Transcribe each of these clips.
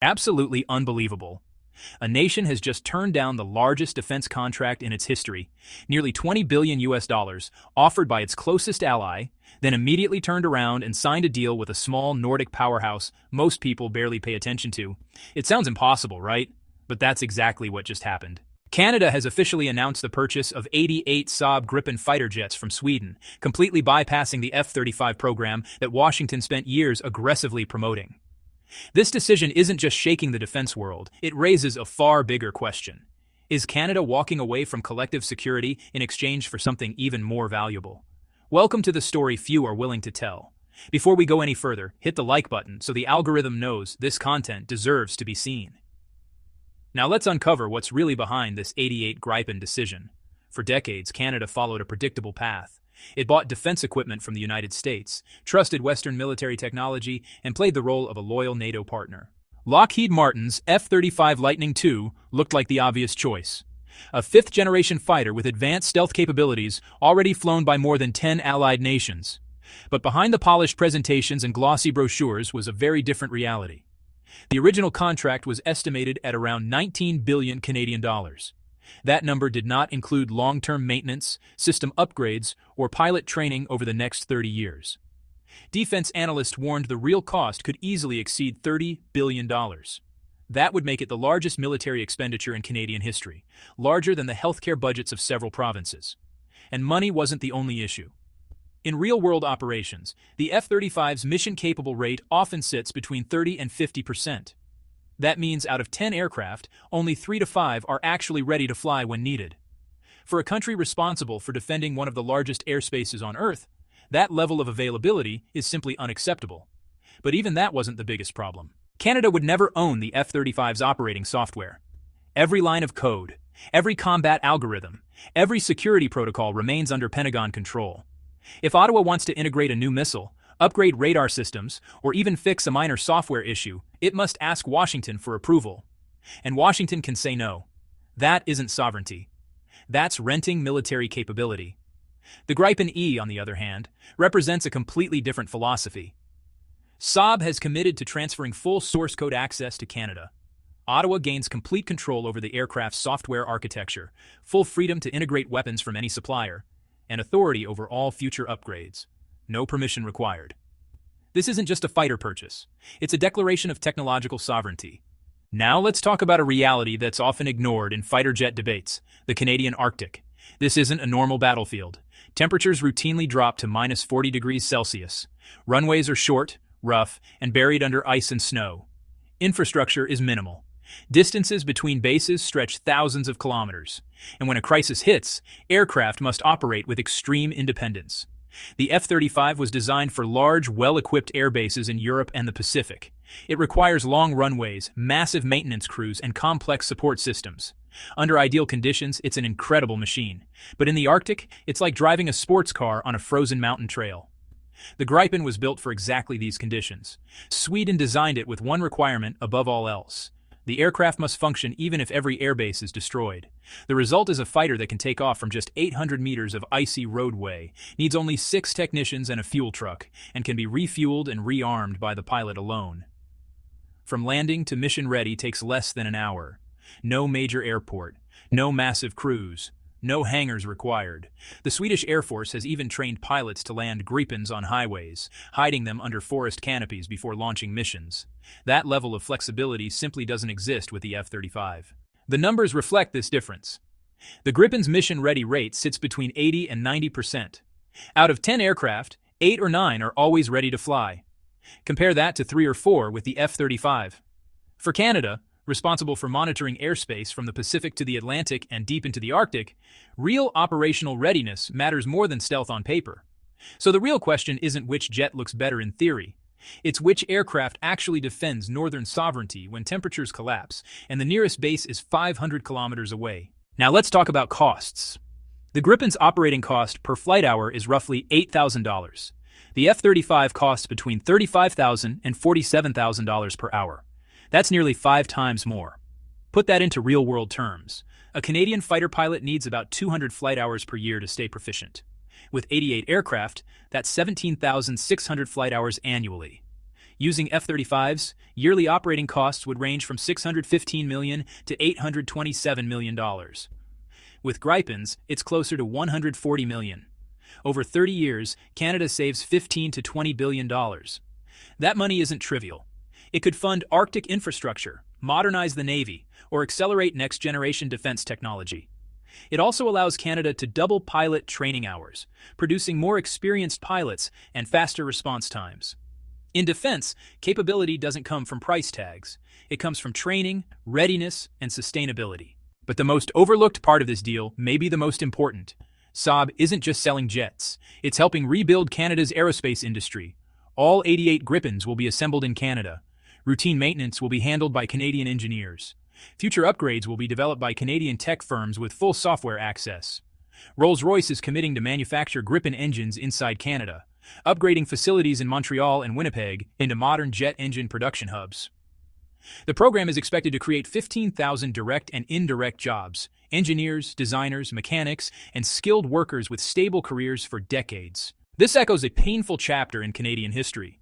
Absolutely unbelievable. A nation has just turned down the largest defense contract in its history, nearly 20 billion US dollars, offered by its closest ally, then immediately turned around and signed a deal with a small Nordic powerhouse most people barely pay attention to. It sounds impossible, right? But that's exactly what just happened. Canada has officially announced the purchase of 88 Saab Gripen fighter jets from Sweden, completely bypassing the F-35 program that Washington spent years aggressively promoting. This decision isn't just shaking the defense world, it raises a far bigger question. Is Canada walking away from collective security in exchange for something even more valuable? Welcome to the story few are willing to tell. Before we go any further, hit the like button so the algorithm knows this content deserves to be seen. Now let's uncover what's really behind this 88 Gripen decision. For decades, Canada followed a predictable path. It bought defense equipment from the United States, trusted Western military technology, and played the role of a loyal NATO partner. Lockheed Martin's F-35 Lightning II looked like the obvious choice. A fifth-generation fighter with advanced stealth capabilities already flown by more than 10 allied nations. But behind the polished presentations and glossy brochures was a very different reality. The original contract was estimated at around 19 billion Canadian dollars. That number did not include long-term maintenance, system upgrades, or pilot training over the next 30 years. Defense analysts warned the real cost could easily exceed $30 billion. That would make it the largest military expenditure in Canadian history, larger than the healthcare budgets of several provinces. And money wasn't the only issue. In real-world operations, the F-35's mission-capable rate often sits between 30 and 50%. That means out of 10 aircraft, only 3 to 5 are actually ready to fly when needed. For a country responsible for defending one of the largest airspaces on Earth, that level of availability is simply unacceptable. But even that wasn't the biggest problem. Canada would never own the F-35's operating software. Every line of code, every combat algorithm, every security protocol remains under Pentagon control. If Ottawa wants to integrate a new missile, upgrade radar systems, or even fix a minor software issue, it must ask Washington for approval. And Washington can say no. That isn't sovereignty. That's renting military capability. The Gripen E, on the other hand, represents a completely different philosophy. Saab has committed to transferring full source code access to Canada. Ottawa gains complete control over the aircraft's software architecture, full freedom to integrate weapons from any supplier, and authority over all future upgrades. No permission required. This isn't just a fighter purchase. It's a declaration of technological sovereignty. Now let's talk about a reality that's often ignored in fighter jet debates, the Canadian Arctic. This isn't a normal battlefield. Temperatures routinely drop to minus 40 degrees Celsius. Runways are short, rough, and buried under ice and snow. Infrastructure is minimal. Distances between bases stretch thousands of kilometers. And when a crisis hits, aircraft must operate with extreme independence. The F-35 was designed for large, well-equipped air bases in Europe and the Pacific. It requires long runways, massive maintenance crews, and complex support systems. Under ideal conditions, it's an incredible machine. But in the Arctic, it's like driving a sports car on a frozen mountain trail. The Gripen was built for exactly these conditions. Sweden designed it with one requirement above all else. The aircraft must function even if every airbase is destroyed. The result is a fighter that can take off from just 800 meters of icy roadway, needs only 6 technicians and a fuel truck, and can be refueled and rearmed by the pilot alone. From landing to mission ready takes less than an hour. No major airport, no massive crews, no hangars required. The Swedish Air Force has even trained pilots to land Gripens on highways, hiding them under forest canopies before launching missions. That level of flexibility simply doesn't exist with the F-35. The numbers reflect this difference. The Gripen's mission-ready rate sits between 80 and 90%. Out of 10 aircraft, 8 or 9 are always ready to fly. Compare that to 3 or 4 with the F-35. For Canada, responsible for monitoring airspace from the Pacific to the Atlantic and deep into the Arctic, real operational readiness matters more than stealth on paper. So the real question isn't which jet looks better in theory. It's which aircraft actually defends northern sovereignty when temperatures collapse and the nearest base is 500 kilometers away. Now let's talk about costs. The Gripen's operating cost per flight hour is roughly $8,000. The F-35 costs between $35,000 and $47,000 per hour. That's nearly 5 times more. Put that into real-world terms. A Canadian fighter pilot needs about 200 flight hours per year to stay proficient. With 88 aircraft, that's 17,600 flight hours annually. Using F-35s, yearly operating costs would range from $615 million to $827 million. With Gripens, it's closer to $140 million. Over 30 years, Canada saves $15 to $20 billion. That money isn't trivial. It could fund Arctic infrastructure, modernize the Navy, or accelerate next-generation defense technology. It also allows Canada to double pilot training hours, producing more experienced pilots and faster response times. In defense, capability doesn't come from price tags. It comes from training, readiness, and sustainability. But the most overlooked part of this deal may be the most important. Saab isn't just selling jets. It's helping rebuild Canada's aerospace industry. All 88 Gripens will be assembled in Canada. Routine maintenance will be handled by Canadian engineers. Future upgrades will be developed by Canadian tech firms with full software access. Rolls-Royce is committing to manufacture Gripen engines inside Canada, upgrading facilities in Montreal and Winnipeg into modern jet engine production hubs. The program is expected to create 15,000 direct and indirect jobs, engineers, designers, mechanics, and skilled workers with stable careers for decades. This echoes a painful chapter in Canadian history.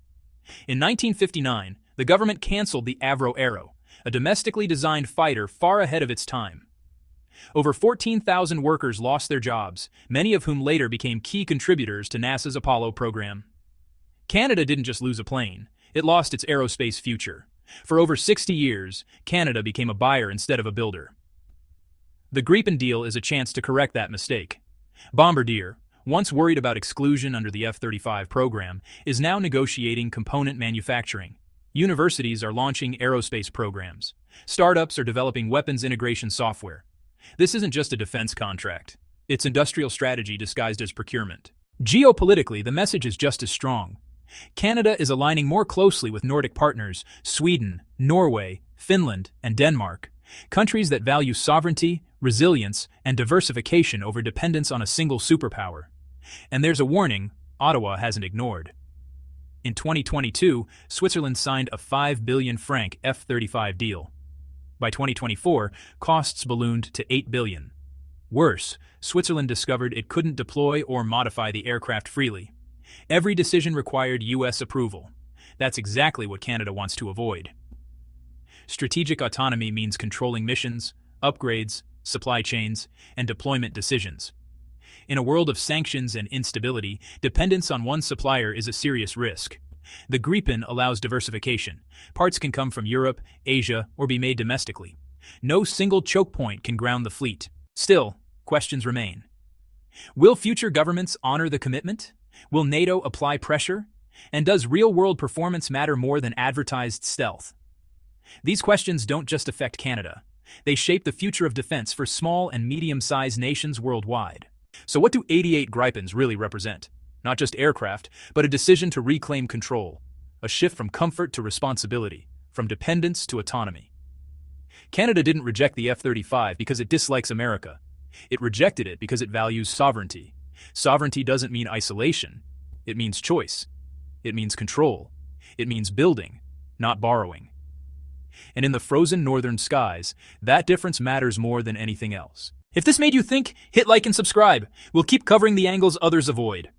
In 1959, the government canceled the Avro Arrow, a domestically designed fighter far ahead of its time. Over 14,000 workers lost their jobs, many of whom later became key contributors to NASA's Apollo program. Canada didn't just lose a plane, it lost its aerospace future. For over 60 years, Canada became a buyer instead of a builder. The Gripen deal is a chance to correct that mistake. Bombardier, once worried about exclusion under the F-35 program, is now negotiating component manufacturing. Universities are launching aerospace programs. Startups are developing weapons integration software. This isn't just a defense contract. It's industrial strategy disguised as procurement. Geopolitically, the message is just as strong. Canada is aligning more closely with Nordic partners, Sweden, Norway, Finland, and Denmark, countries that value sovereignty, resilience, and diversification over dependence on a single superpower. And there's a warning Ottawa hasn't ignored. In 2022, Switzerland signed a 5 billion franc F-35 deal. By 2024, costs ballooned to 8 billion. Worse, Switzerland discovered it couldn't deploy or modify the aircraft freely. Every decision required U.S. approval. That's exactly what Canada wants to avoid. Strategic autonomy means controlling missions, upgrades, supply chains, and deployment decisions. In a world of sanctions and instability, dependence on one supplier is a serious risk. The Gripen allows diversification. Parts can come from Europe, Asia, or be made domestically. No single choke point can ground the fleet. Still, questions remain. Will future governments honor the commitment? Will NATO apply pressure? And does real-world performance matter more than advertised stealth? These questions don't just affect Canada. They shape the future of defense for small and medium-sized nations worldwide. So what do 88 Gripens really represent? Not just aircraft, but a decision to reclaim control. A shift from comfort to responsibility, from dependence to autonomy. Canada didn't reject the F-35 because it dislikes America. It rejected it because it values sovereignty. Sovereignty doesn't mean isolation. It means choice. It means control. It means building, not borrowing. And in the frozen northern skies, that difference matters more than anything else. If this made you think, hit like and subscribe. We'll keep covering the angles others avoid.